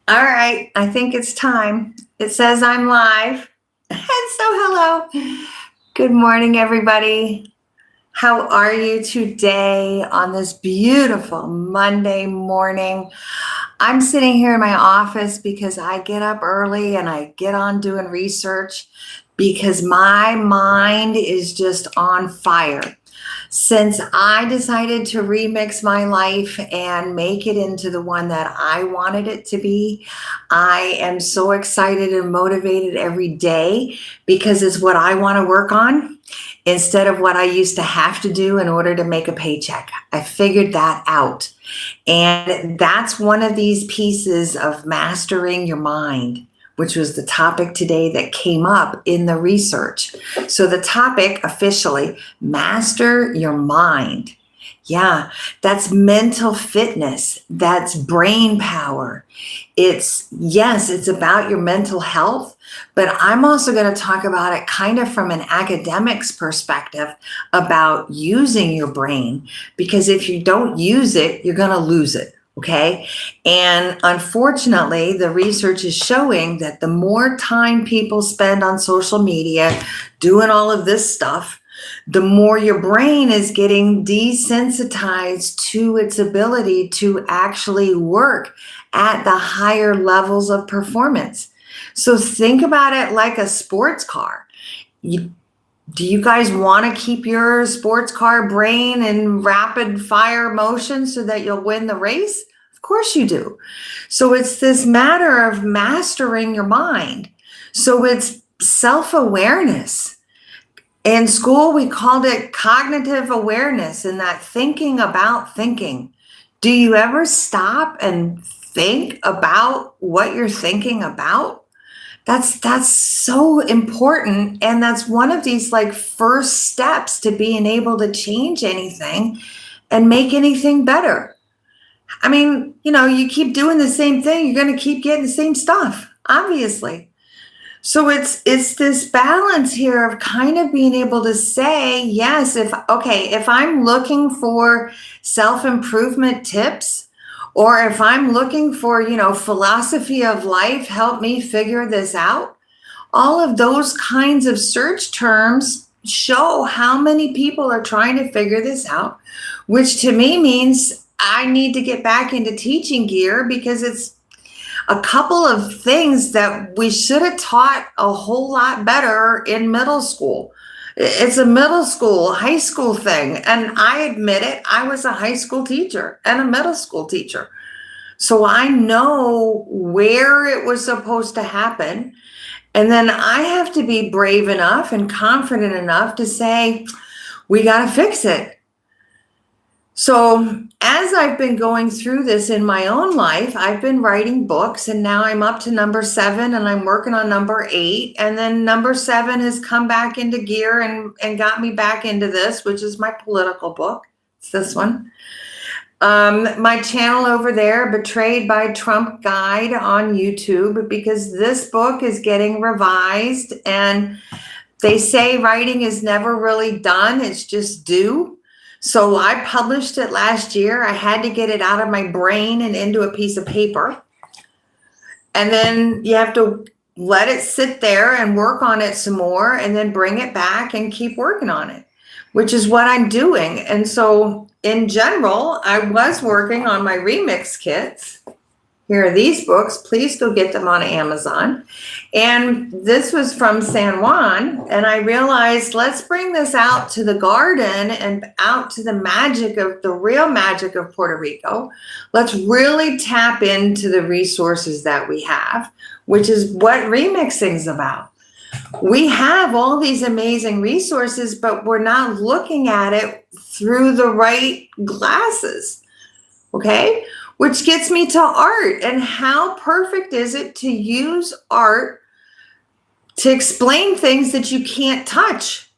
All right, I think it's time. It says I'm live. And so, hello. Good morning, everybody. How are you today on this beautiful Monday morning? I'm sitting here in my office because I get up early and I get on doing research because my mind is just on fire. Since I decided to remix my life and make it into the one that I wanted it to be, I am so excited and motivated every day because it's what I want to work on instead of what I used to have to do in order to make a paycheck. I figured that out. And that's one of these pieces of mastering your mind, which was the topic today that came up in the research. So the topic officially, master your mind. Yeah, that's mental fitness. That's brain power. It's about your mental health, but I'm also going to talk about it kind of from an academic's perspective about using your brain, because if you don't use it, you're going to lose it. Okay. And unfortunately, the research is showing that the more time people spend on social media doing all of this stuff, the more your brain is getting desensitized to its ability to actually work at the higher levels of performance. So think about it like a sports car. Do you guys want to keep your sports car brain in rapid fire motion so that you'll win the race? Of course you do. So it's this matter of mastering your mind. So it's self-awareness. In school, we called it cognitive awareness, and that thinking about thinking. Do you ever stop and think about what you're thinking about? That's so important. And that's one of these like first steps to being able to change anything and make anything better. I mean, you keep doing the same thing, you're going to keep getting the same stuff, obviously. So it's this balance here of kind of being able to say, yes, if I'm looking for self-improvement tips, or if I'm looking for, philosophy of life, help me figure this out. All of those kinds of search terms show how many people are trying to figure this out, which to me means I need to get back into teaching gear, because it's a couple of things that we should have taught a whole lot better in middle school. It's a middle school, high school thing. And I admit it, I was a high school teacher and a middle school teacher. So I know where it was supposed to happen. And then I have to be brave enough and confident enough to say, we got to fix it. So as I've been going through this in my own life, I've been writing books, and now I'm up to number 7 and I'm working on number 8. And then number 7 has come back into gear and got me back into this, which is my political book. It's this one. My channel over there, Betrayed by Trump Guide on YouTube, because this book is getting revised, and they say writing is never really done. It's just due. So I published it last year. I had to get it out of my brain and into a piece of paper. And then you have to let it sit there and work on it some more, and then bring it back and keep working on it, which is what I'm doing. And so in general, I was working on my remix kits. Here are these books. Please go get them on Amazon. And this was from San Juan. And I realized, let's bring this out to the garden and out to the real magic of Puerto Rico. Let's really tap into the resources that we have, which is what remixing is about. We have all these amazing resources, but we're not looking at it through the right glasses. Okay? Which gets me to art. And how perfect is it to use art to explain things that you can't touch?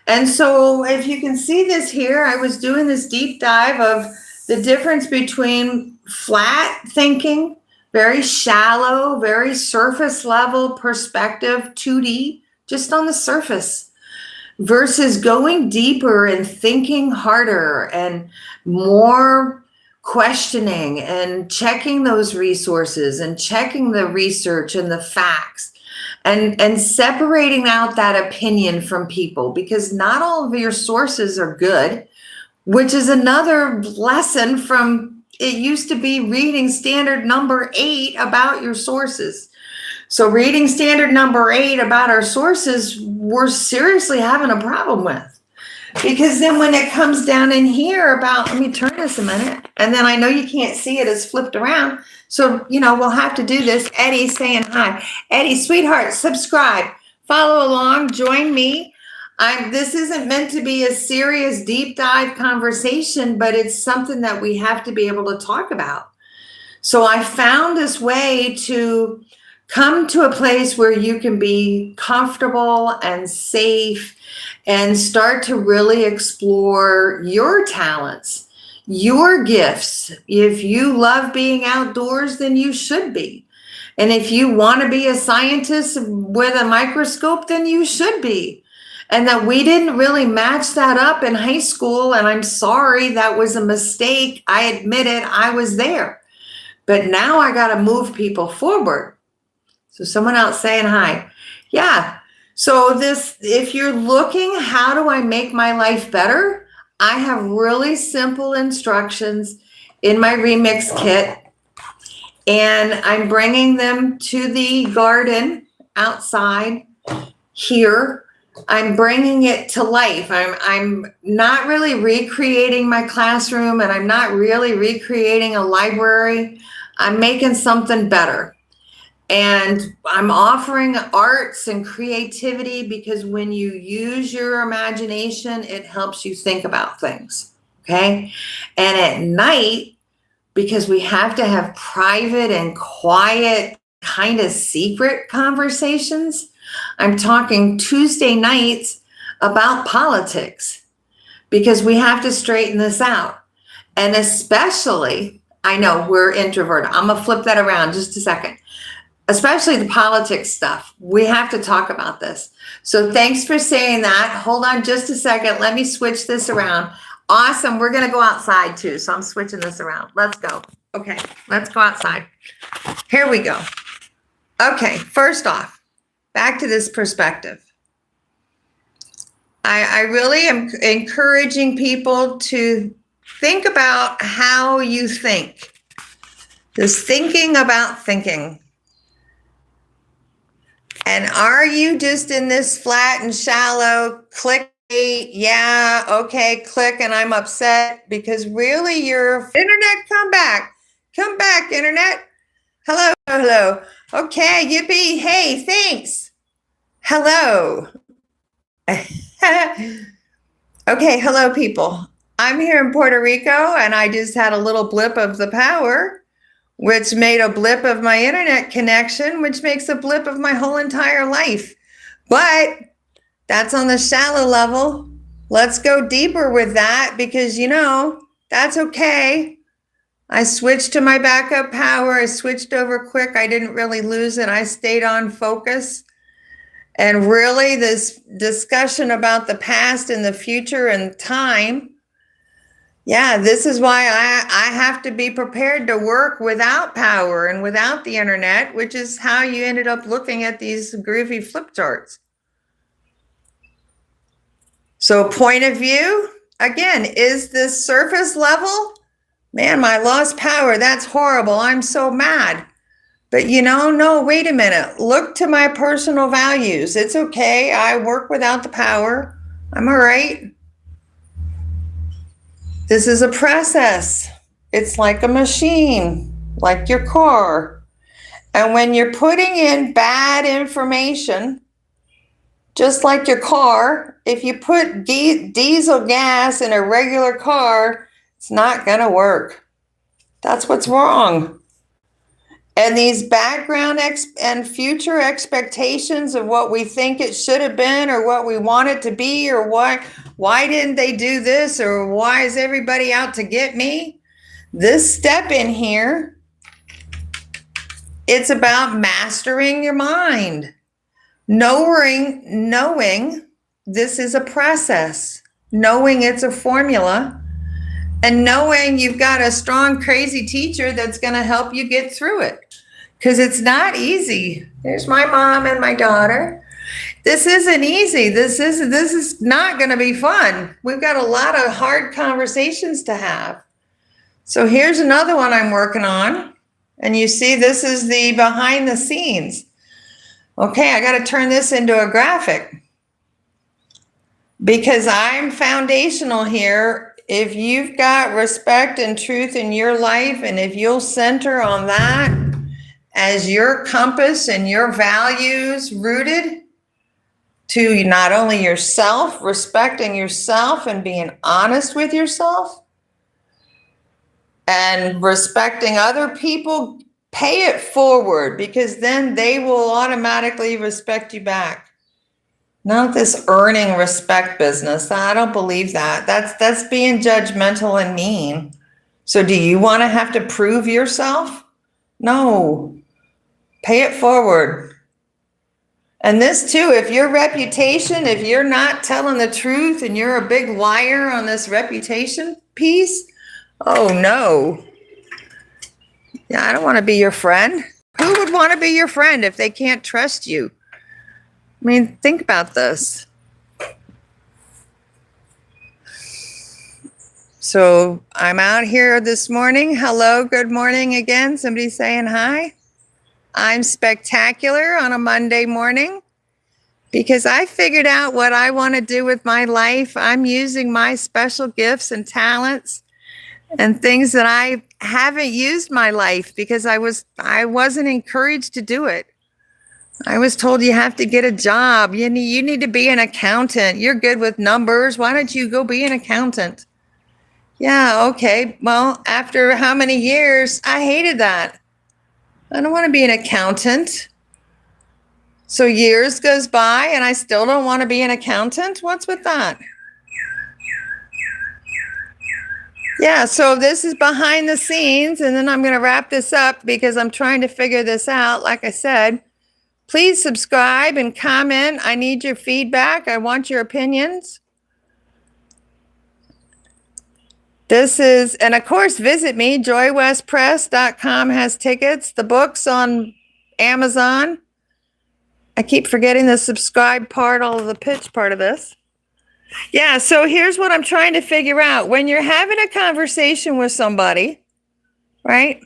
And so if you can see this here, I was doing this deep dive of the difference between flat thinking, very shallow, very surface level perspective, 2D, just on the surface, versus going deeper and thinking harder and more questioning and checking those resources and checking the research and the facts and separating out that opinion from people, because not all of your sources are good, which is another lesson from, it used to be reading standard number 8 about your sources. So reading standard number 8 about our sources, we're seriously having a problem with. Because then when it comes down in here about, let me turn this a minute, and then I know you can't see it, it's flipped around. So, we'll have to do this. Eddie's saying hi. Eddie, sweetheart, subscribe, follow along, join me. This isn't meant to be a serious deep dive conversation, but it's something that we have to be able to talk about. So I found this way to come to a place where you can be comfortable and safe and start to really explore your talents, your gifts. If you love being outdoors, then you should be. And if you want to be a scientist with a microscope, then you should be. And that we didn't really match that up in high school. And I'm sorry, that was a mistake. I admit it, I was there. But now I got to move people forward. So someone else saying hi. Yeah. So if you're looking, how do I make my life better? I have really simple instructions in my remix kit, and I'm bringing them to the garden outside here. I'm bringing it to life. I'm not really recreating my classroom, and I'm not really recreating a library. I'm making something better. And I'm offering arts and creativity, because when you use your imagination, it helps you think about things, okay? And at night, because we have to have private and quiet, kind of secret conversations, I'm talking Tuesday nights about politics, because we have to straighten this out. And especially, I know we're introverted. I'm going to flip that around just a second. Especially the politics stuff. We have to talk about this. So thanks for saying that. Hold on just a second. Let me switch this around. Awesome. We're going to go outside too. So I'm switching this around. Let's go. Okay. Let's go outside. Here we go. Okay. First off, back to this perspective. I really am encouraging people to think about how you think. This thinking about thinking. And are you just in this flat and shallow click? Yeah, okay, click, and I'm upset because really your internet, come back, internet. Hello. Okay, yippee, hey, thanks. Hello. Okay, hello, people. I'm here in Puerto Rico, and I just had a little blip of the power, which made a blip of my internet connection, which makes a blip of my whole entire life. But that's on the shallow level. Let's go deeper with that, because, that's okay. I switched to my backup power. I switched over quick. I didn't really lose it. I stayed on focus. And really, this discussion about the past and the future and time, yeah, this is why I have to be prepared to work without power and without the internet, which is how you ended up looking at these groovy flip charts. So point of view, again, is this surface level? Man, I lost power. That's horrible. I'm so mad. But no, wait a minute. Look to my personal values. It's okay. I work without the power. I'm all right. This is a process. It's like a machine, like your car. And when you're putting in bad information, just like your car, if you put diesel gas in a regular car, it's not going to work. That's what's wrong. And these background and future expectations of what we think it should have been, or what we want it to be, or why didn't they do this, or why is everybody out to get me? This step in here, it's about mastering your mind. Knowing this is a process, knowing it's a formula, and knowing you've got a strong, crazy teacher that's going to help you get through it. Because it's not easy. There's my mom and my daughter. This isn't easy. This is not going to be fun. We've got a lot of hard conversations to have. So here's another one I'm working on. And you see, this is the behind the scenes. Okay, I got to turn this into a graphic because I'm foundational here. If you've got respect and truth in your life, and if you'll center on that as your compass and your values rooted to not only yourself, respecting yourself and being honest with yourself, and respecting other people, pay it forward, because then they will automatically respect you back. Not this earning respect business. I don't believe that. That's being judgmental and mean. So do you want to have to prove yourself? No. Pay it forward. And this too, if your reputation, if you're not telling the truth and you're a big liar on this reputation piece, oh no. Yeah, I don't want to be your friend. Who would want to be your friend if they can't trust you? I mean, think about this. So I'm out here this morning. Hello, good morning again. Somebody saying hi. I'm spectacular on a Monday morning because I figured out what I want to do with my life. I'm using my special gifts and talents and things that I haven't used my life because I wasn't encouraged to do it. I was told you have to get a job. You need to be an accountant. You're good with numbers. Why don't you go be an accountant? Yeah, okay. Well, after how many years, I hated that. I don't want to be an accountant. So years goes by and I still don't want to be an accountant. What's with that? Yeah, so this is behind the scenes, and then I'm going to wrap this up because I'm trying to figure this out. Like I said, please subscribe and comment. I need your feedback. I want your opinions. This is, and of course, visit me. joywestpress.com has tickets. The book's on Amazon. I keep forgetting the subscribe part, all of the pitch part of this. Yeah, so here's what I'm trying to figure out. When you're having a conversation with somebody, right,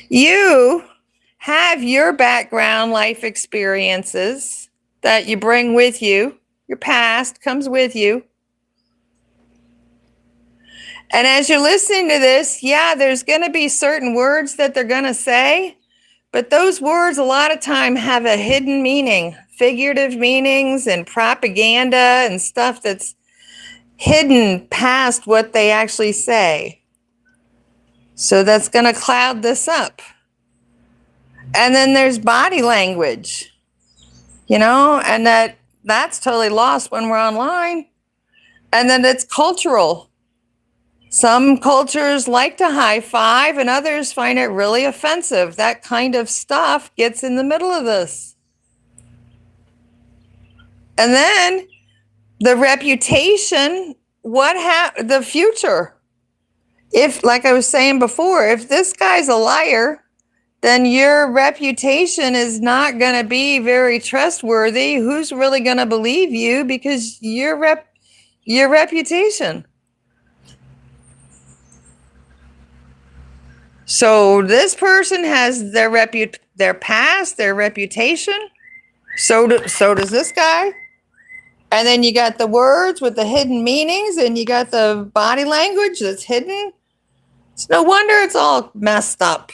you have your background life experiences that you bring with you. Your past comes with you. And as you're listening to this, yeah, there's going to be certain words that they're going to say, but those words a lot of time have a hidden meaning, figurative meanings and propaganda and stuff that's hidden past what they actually say. So that's going to cloud this up. And then there's body language, and that's totally lost when we're online. And then it's cultural. Some cultures like to high five and others find it really offensive. That kind of stuff gets in the middle of this. And then the reputation, the future. If, like I was saying before, if this guy's a liar, then your reputation is not going to be very trustworthy. Who's really going to believe you because your reputation? So this person has their past, their reputation. So does this guy. And then you got the words with the hidden meanings, and you got the body language that's hidden. It's no wonder it's all messed up.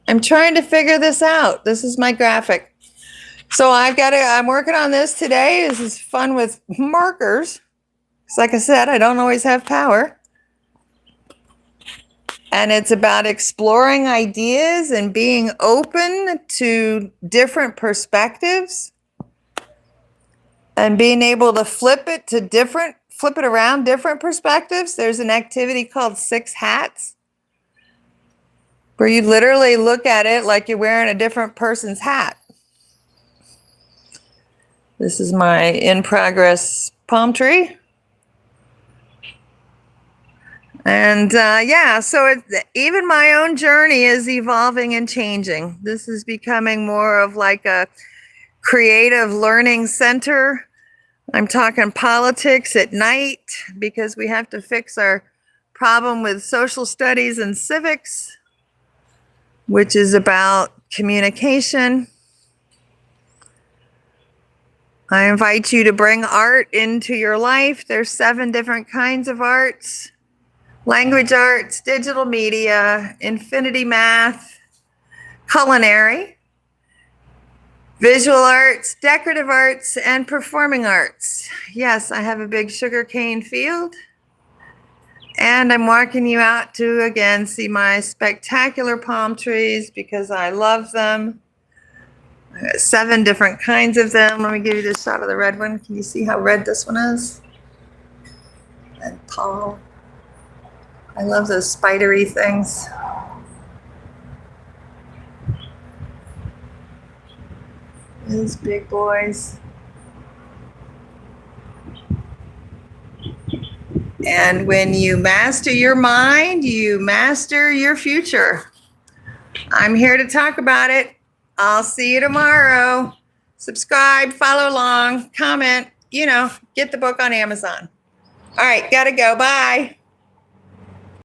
I'm trying to figure this out. This is my graphic. So I'm working on this today. This is fun with markers. Because like I said, I don't always have power. And it's about exploring ideas and being open to different perspectives and being able to flip it around different perspectives. There's an activity called 6 hats where you literally look at it like you're wearing a different person's hat. This is my in progress palm tree. And even my own journey is evolving and changing. This is becoming more of like a creative learning center. I'm talking politics at night because we have to fix our problem with social studies and civics, which is about communication. I invite you to bring art into your life. There's 7 different kinds of arts: language arts, digital media, infinity math, culinary, visual arts, decorative arts, and performing arts. Yes, I have a big sugarcane field, and I'm walking you out to, again, see my spectacular palm trees because I love them. I got 7 different kinds of them. Let me give you this shot of the red one. Can you see how red this one is? And tall. I love those spidery things. These big boys. And when you master your mind, you master your future. I'm here to talk about it. I'll see you tomorrow. Subscribe, follow along, comment, get the book on Amazon. All right, gotta go. Bye.